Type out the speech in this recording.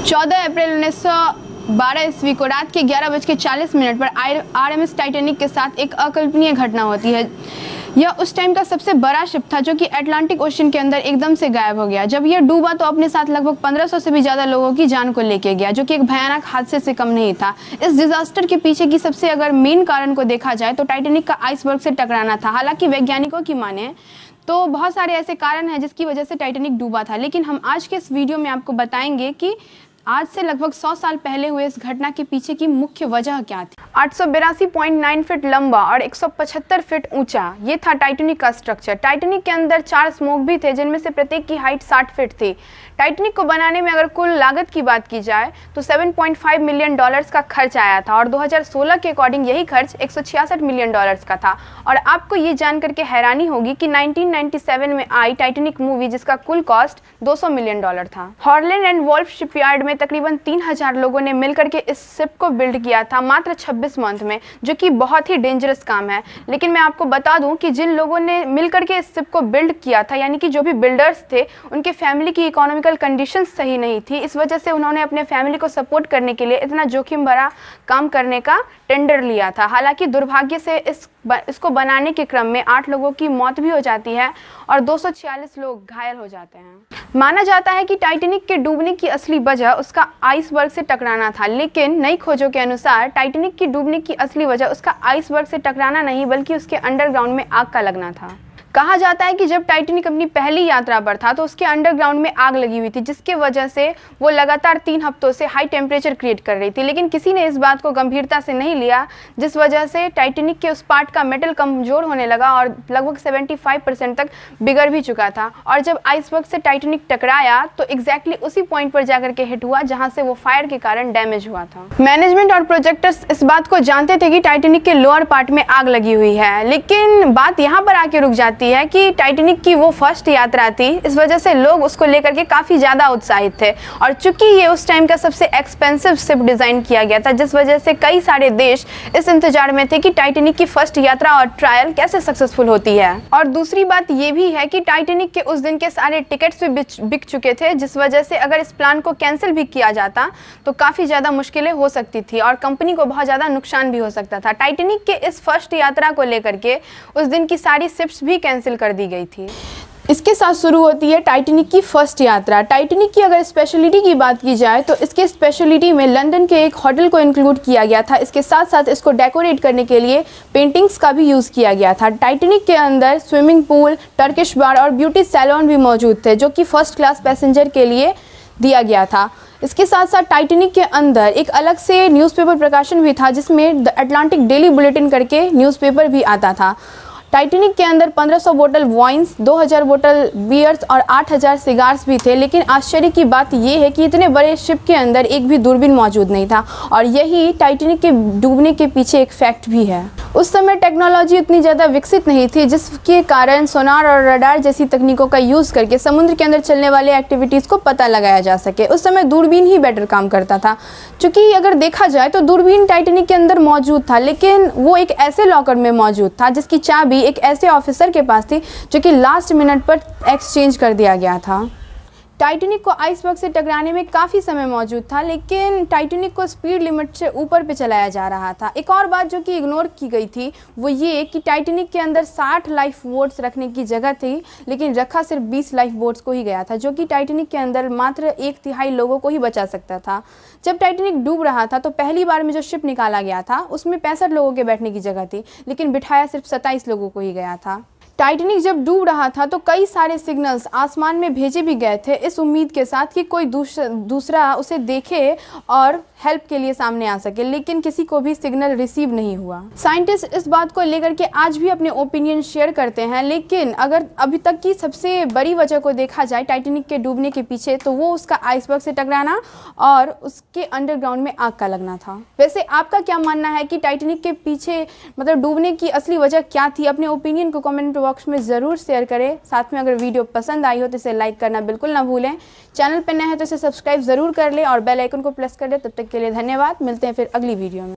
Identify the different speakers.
Speaker 1: 14 अप्रैल 1912 ईस्वी को रात के 11:40 पर आरएमएस टाइटैनिक के साथ एक अकल्पनीय घटना होती है। यह उस टाइम का सबसे बड़ा शिप था जो कि अटलांटिक ओशन के अंदर एकदम से गायब हो गया। जब यह डूबा तो अपने साथ लगभग 1500 से भी ज़्यादा लोगों की जान को लेके गया, जो कि एक भयानक हादसे से कम नहीं था। इस डिजास्टर के पीछे की सबसे अगर मेन कारण को देखा जाए तो टाइटैनिक का आइसबर्ग से टकराना था। हालांकि वैज्ञानिकों की माने तो बहुत सारे ऐसे कारण हैं जिसकी वजह से टाइटैनिक डूबा था, लेकिन हम आज के इस वीडियो में आपको बताएंगे कि आज से लगभग 100 साल पहले हुए इस घटना के पीछे की मुख्य वजह क्या थी। 882.9 फीट लंबा और 175 फीट ऊंचा ये था टाइटैनिक का स्ट्रक्चर। टाइटैनिक के अंदर 4 स्मोक भी थे जिनमें से प्रत्येक की हाइट 60 फीट थी। टाइटैनिक को बनाने में अगर कुल लागत की बात की जाए तो $7.5 मिलियन का खर्च आया था और 2016 के अकॉर्डिंग यही खर्च $166 मिलियन का था। और आपको ये जान करके हैरानी होगी कि 1997 में आई टाइटैनिक मूवी जिसका कुल कॉस्ट $200 मिलियन था। हॉलैंड एंड वोल्फ शिपयार्ड में तकरीबन 3000 लोगों ने मिलकर के इस शिप को बिल्ड किया था मात्र 26 मंथ में, जो कि बहुत ही डेंजरस काम है। लेकिन मैं आपको बता दूं कि जिन लोगों ने मिलकर के इस शिप को बिल्ड किया था, यानी कि जो भी बिल्डर्स थे, उनके फैमिली की इकोनॉमिकल कंडीशन सही नहीं थी। इस वजह से उन्होंने अपने फैमिली को सपोर्ट करने के लिए इतना जोखिम भरा काम करने का टेंडर लिया था। हालांकि दुर्भाग्य से इसको बनाने के क्रम में 8 लोगों की मौत भी हो जाती है और 246 लोग घायल हो जाते हैं। माना जाता है कि टाइटैनिक के डूबने की असली वजह उसका आइसबर्ग से टकराना था, लेकिन नई खोजों के अनुसार टाइटैनिक की डूबने की असली वजह उसका आइसबर्ग से टकराना नहीं बल्कि उसके अंडरग्राउंड में आग का लगना था। कहा जाता है कि जब टाइटैनिक अपनी पहली यात्रा पर था तो उसके अंडरग्राउंड में आग लगी हुई थी, जिसके वजह से वो लगातार 3 हफ्तों से हाई टेम्परेचर क्रिएट कर रही थी। लेकिन किसी ने इस बात को गंभीरता से नहीं लिया, जिस वजह से टाइटैनिक के उस पार्ट का मेटल कमजोर होने लगा और लगभग 75% तक बिगड़ भी चुका था। और जब आइसबर्ग से टाइटैनिक टकराया तो एग्जैक्टली उसी पॉइंट पर जाकर के हिट हुआ जहाँ से वो फायर के कारण डैमेज हुआ था। मैनेजमेंट और प्रोजेक्टर्स इस बात को जानते थे कि टाइटैनिक के लोअर पार्ट में आग लगी हुई है, लेकिन बात यहाँ पर आके रुक जाती है कि टाइटैनिक की वो फर्स्ट यात्रा थी। इस वजह से लोग उसको लेकर के काफ़ी ज़्यादा उत्साहित थे और चूंकि ये उस टाइम का सबसे एक्सपेंसिव शिप डिज़ाइन किया गया था, जिस वजह से कई सारे देश इस इंतजार में थे कि टाइटैनिक की फर्स्ट यात्रा और ट्रायल कैसे सक्सेसफुल होती है। और दूसरी बात ये भी है कि टाइटैनिक के उस दिन के सारे टिकट्स भी बिक चुके थे, जिस वजह से अगर इस प्लान को कैंसिल भी किया जाता तो काफ़ी ज़्यादा मुश्किलें हो सकती थी और कंपनी को बहुत ज़्यादा नुकसान भी हो सकता था। टाइटैनिक के इस फर्स्ट यात्रा को लेकर के उस दिन की सारी शिप्स भी कैंसिल कर दी गई थी। इसके साथ शुरू होती है टाइटैनिक की फर्स्ट यात्रा। टाइटैनिक की अगर स्पेशलिटी की बात की जाए तो इसके स्पेशलिटी में लंदन के एक होटल को इंक्लूड किया गया था। इसके साथ साथ इसको डेकोरेट करने के लिए पेंटिंग्स का भी यूज़ किया गया था। टाइटैनिक के अंदर स्विमिंग पूल, टर्किश बार और ब्यूटी सैलून भी मौजूद थे, जो कि फर्स्ट क्लास पैसेंजर के लिए दिया गया था। इसके साथ साथ टाइटैनिक के अंदर एक अलग से न्यूज़पेपर प्रकाशन भी था, जिसमें द अटलांटिक डेली बुलेटिन करके न्यूज़पेपर भी आता था। टाइटैनिक के अंदर 1500 बोतल वाइन्स, 2000 बोतल बियर्स और 8000 सिगार्स भी थे। लेकिन आश्चर्य की बात यह है कि इतने बड़े शिप के अंदर एक भी दूरबीन मौजूद नहीं था और यही टाइटैनिक के डूबने के पीछे एक फैक्ट भी है। उस समय टेक्नोलॉजी उतनी ज़्यादा विकसित नहीं थी, जिसके कारण सोनार और रडार जैसी तकनीकों का यूज़ करके समुद्र के अंदर चलने वाले एक्टिविटीज़ को पता लगाया जा सके। उस समय दूरबीन ही बेटर काम करता था। चूँकि अगर देखा जाए तो दूरबीन टाइटैनिक के अंदर मौजूद था, लेकिन वो एक ऐसे लॉकर में मौजूद था जिसकी चाबी एक ऐसे ऑफिसर के पास थी जो कि लास्ट मिनट पर एक्सचेंज कर दिया गया था। टाइटैनिक को आइसबर्ग से टकराने में काफ़ी समय मौजूद था, लेकिन टाइटैनिक को स्पीड लिमिट से ऊपर पे चलाया जा रहा था। एक और बात जो कि इग्नोर की गई थी वो ये कि टाइटैनिक के अंदर 60 लाइफ बोट्स रखने की जगह थी, लेकिन रखा सिर्फ 20 लाइफ बोट्स को ही गया था, जो कि टाइटैनिक के अंदर मात्र 1/3 लोगों को ही बचा सकता था। जब टाइटैनिक डूब रहा था तो पहली बार में जो शिप निकाला गया था उसमें 65 लोगों के बैठने की जगह थी, लेकिन बिठाया सिर्फ 27 लोगों को ही गया था। टाइटैनिक जब डूब रहा था तो कई सारे सिग्नल्स आसमान में भेजे भी गए थे, इस उम्मीद के साथ कि कोई दूसरा उसे देखे और हेल्प के लिए सामने आ सके, लेकिन किसी को भी सिग्नल रिसीव नहीं हुआ। साइंटिस्ट इस बात को लेकर के आज भी अपने ओपिनियन शेयर करते हैं, लेकिन अगर अभी तक की सबसे बड़ी वजह को देखा जाए टाइटैनिक के डूबने के पीछे तो वो उसका आइसबर्ग से टकराना और उसके अंडरग्राउंड में आग का लगना था। वैसे आपका क्या मानना है कि टाइटैनिक के पीछे मतलब डूबने की असली वजह क्या थी? अपने ओपिनियन को कमेंट बॉक्स में ज़रूर शेयर करें। साथ में अगर वीडियो पसंद आई हो तो इसे लाइक करना बिल्कुल ना भूलें। चैनल पर नए हैं तो इसे सब्सक्राइब ज़रूर कर लें और बेल आइकन को प्रेस कर लें। तब तक के लिए धन्यवाद। मिलते हैं फिर अगली वीडियो में।